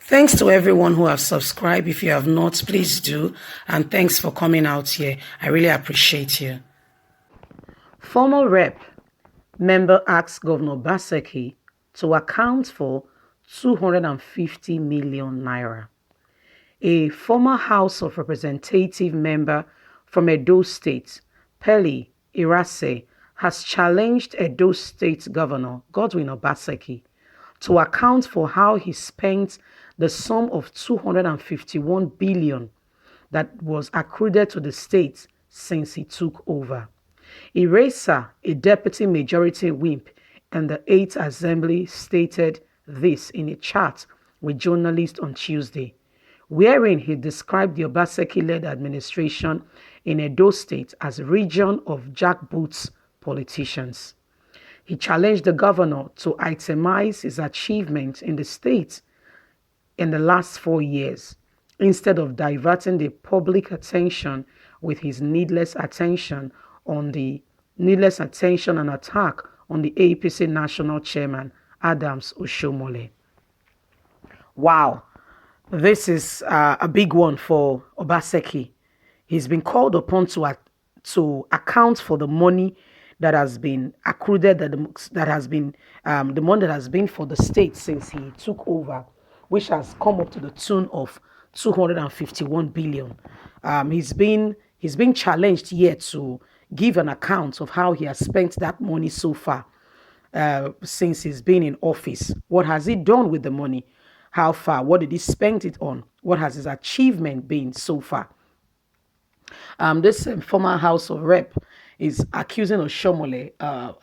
Thanks to everyone who have subscribed. If you have not, please do. And thanks for coming out here. I really appreciate you. Former rep member asks Governor OBASEKI to account for 250 million naira. A former House of Representative member from Edo State, Peli Irase, has challenged Edo State Governor Godwin OBASEKI to account for how he spent the sum of 251 billion that was accrued to the state since he took over. Iresa, a deputy majority whip in the 8th Assembly, stated this in a chat with journalists on Tuesday, wherein he described the Obaseki-led administration in Edo State as a region of jackboots politicians. He challenged the governor to itemize his achievements in the state in the last 4 years, instead of diverting the public attention with his needless attention and attack on the APC national chairman, Adams Oshomole. Wow, this is a big one for Obaseki. He's been called upon to account for the money that has been accrued, that has been the money that has been for the state since he took over, which has come up to the tune of 251 billion. He's been challenged here to give an account of how he has spent that money so far since he's been in office. What has he done with the money? How far? What did he spend it on? What has his achievement been so far? This former House of Rep is accusing Oshomole,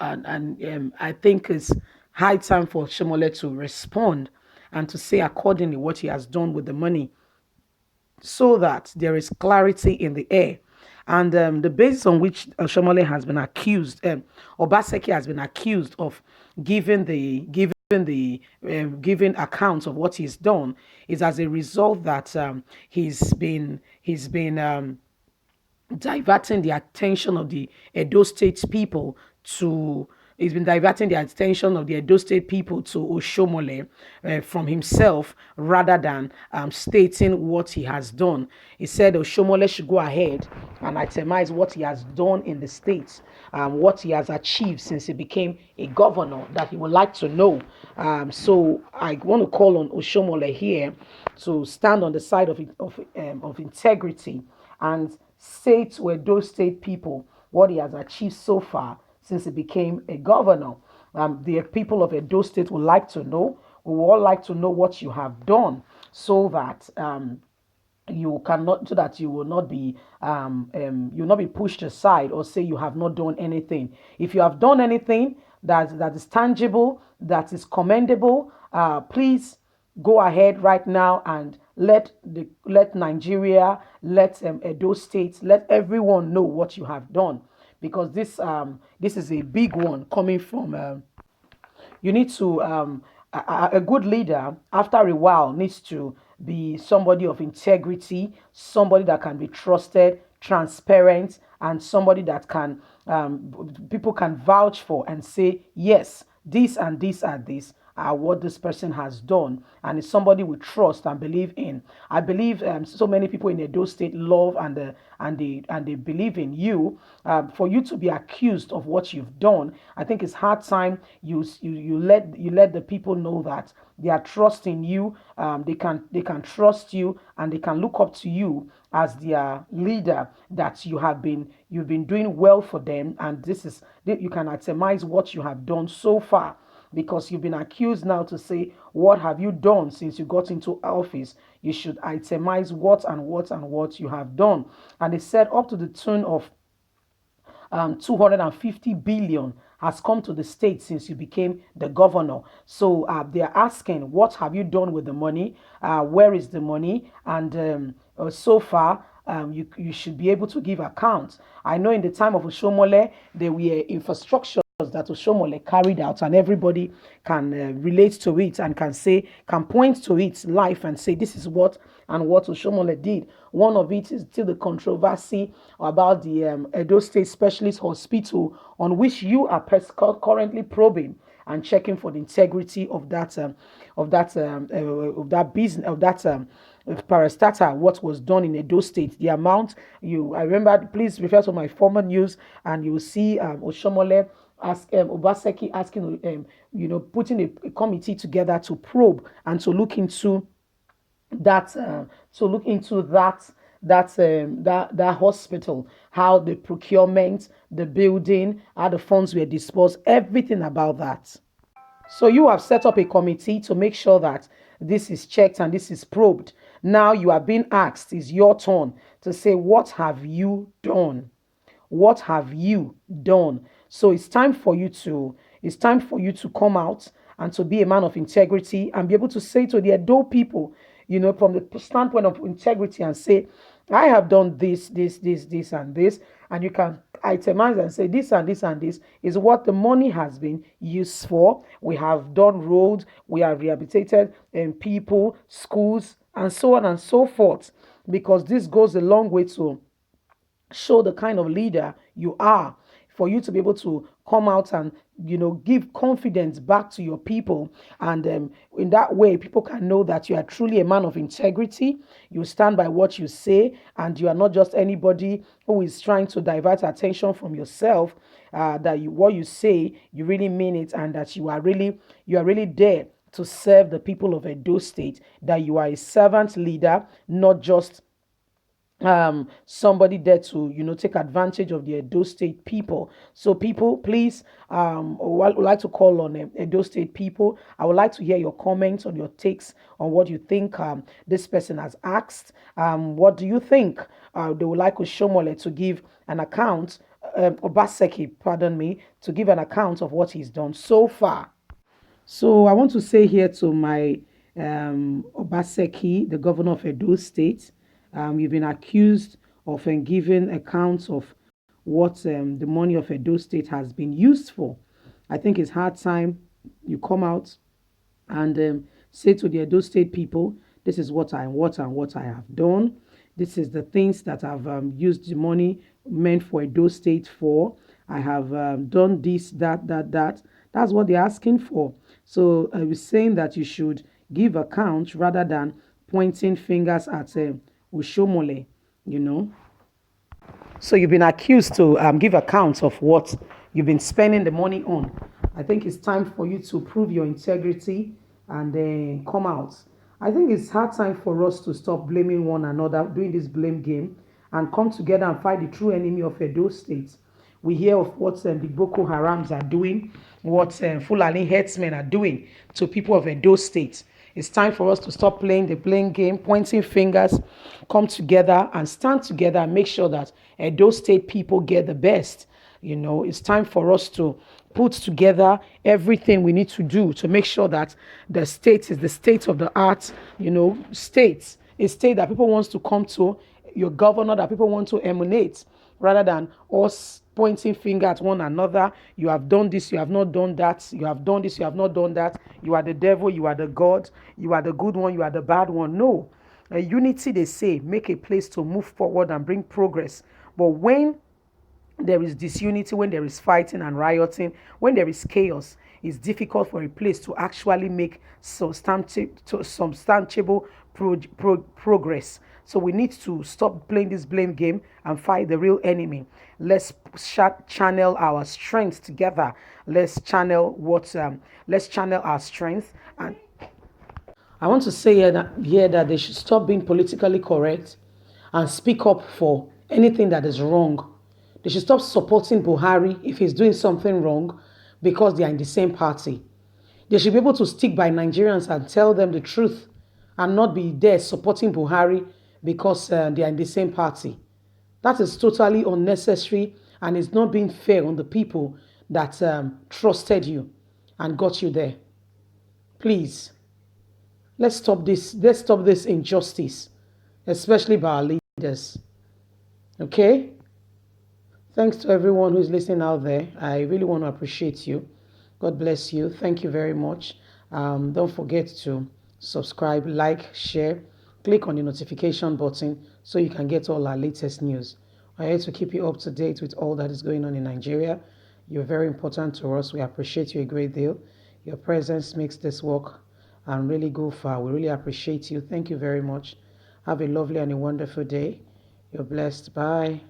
and I think it's high time for Oshomole to respond and to say accordingly what he has done with the money, so that there is clarity in the air. And the basis on which Oshomole has been accused, Obaseki has been accused of giving accounts of what he's done, is as a result that he's been diverting the attention of the Edo State people to Oshomole from himself, rather than stating what he has done. He said Oshomole should go ahead and itemize what he has done in the states, what he has achieved since he became a governor, that he would like to know. So I want to call on Oshomole here to stand on the side of integrity and say to Edo State people what he has achieved so far since he became a governor. The people of Edo State would like to know. We would all like to know what you have done, so that you will not be pushed aside or say you have not done anything. If you have done anything that is tangible, that is commendable, please go ahead right now and let Nigeria, let Edo State, let everyone know what you have done, because this is a big one coming from. You need to a good leader, after a while, needs to be somebody of integrity, somebody that can be trusted, transparent, and somebody that can people can vouch for and say, yes, this and this and this what this person has done, and it's somebody we trust and believe in. I believe so many people in Edo State love and they believe in you. For you to be accused of what you've done, I think it's hard time you let the people know that they are trusting you. They can trust you, and they can look up to you as their leader, that you've been doing well for them, and you can itemize what you have done so far, because you've been accused now to say, what have you done since you got into office? You should itemize what you have done. And they said up to the tune of 250 billion has come to the state since you became the governor. So they're asking, what have you done with the money? Where is the money? And so far, you should be able to give accounts. I know in the time of Oshomole, there were infrastructure that Oshomole carried out, and everybody can relate to it and can point to its life and say, this is what Oshomole did. One of it is still the controversy about the Edo State Specialist Hospital, on which you are currently probing. and checking for the integrity of that business of that parastatal, what was done in Edo State, the amount I remember. Please refer to my former news, and you will see Oshomole ask Obaseki asking, putting a committee together to probe and to look into that that hospital, how the procurement, the building, how the funds were dispersed, everything about that. So you have set up a committee to make sure that this is checked and this is probed. Now you are being asked, it's your turn to say, what have you done? What have you done? So it's time for you to come out and to be a man of integrity and be able to say to the Edo people, from the standpoint of integrity, and say, I have done this, and this, and you can itemize and say this and this and this is what the money has been used for. We have done roads, we have rehabilitated people, schools, and so on and so forth, because this goes a long way to show the kind of leader you are, for you to be able to come out and give confidence back to your people. And in that way, people can know that you are truly a man of integrity. You stand by what you say, and you are not just anybody who is trying to divert attention from yourself. That what you say, you really mean it, and that you are really there to serve the people of Edo State, that you are a servant leader, not just somebody there to take advantage of the Edo State people. So people, please, I would like to call on Edo State people. I would like to hear your comments on your takes on what you think this person has asked. What do you think? They would like Oshomole to give an account, Obaseki, pardon me, to give an account of what he's done so far. So I want to say here to my Obaseki, the governor of Edo State, you've been accused of giving accounts of what the money of Edo State has been used for. I think it's hard time you come out and say to the Edo State people, this is what I have done. This is the things that I've used the money meant for Edo State for. I have done this, that. That's what they're asking for. So I was saying that you should give account rather than pointing fingers at Ushomole, you know. So you've been accused to give accounts of what you've been spending the money on. I think it's time for you to prove your integrity and then come out. I think it's hard time for us to stop blaming one another, doing this blame game, and come together and fight the true enemy of Edo State. We hear of what the Boko Harams are doing, what Fulani headsmen are doing to people of Edo State. It's time for us to stop playing the blame game, pointing fingers, come together and stand together and make sure that Edo State people get the best. It's time for us to put together everything we need to do to make sure that the state is the state of the art, state, a state that people want to come to, your governor that people want to emanate, rather than us pointing finger at one another. You have done this, you have not done that. You have done this, you have not done that. You are the devil, you are the God, you are the good one, you are the bad one. No. Unity, they say, make a place to move forward and bring progress. But when there is disunity, when there is fighting and rioting, when there is chaos, it's difficult for a place to actually make substantiable progress. So we need to stop playing this blame game and fight the real enemy. Let's channel our strength together. Let's channel our strength. And I want to say here that they should stop being politically correct and speak up for anything that is wrong. They should stop supporting Buhari if he's doing something wrong because they are in the same party. They should be able to stick by Nigerians and tell them the truth and not be there supporting Buhari because they are in the same party. That is totally unnecessary, and it's not being fair on the people that trusted you and got you there. Please, let's stop this. Let's stop this injustice, especially by our leaders. Okay? Thanks to everyone who's listening out there. I really want to appreciate you. God bless you. Thank you very much. Don't forget to subscribe, like, share. Click on the notification button so you can get all our latest news. I'm here to keep you up to date with all that is going on in Nigeria. You're very important to us. We appreciate you a great deal. Your presence makes this work and really go far. We really appreciate you. Thank you very much. Have a lovely and a wonderful day. You're blessed. Bye.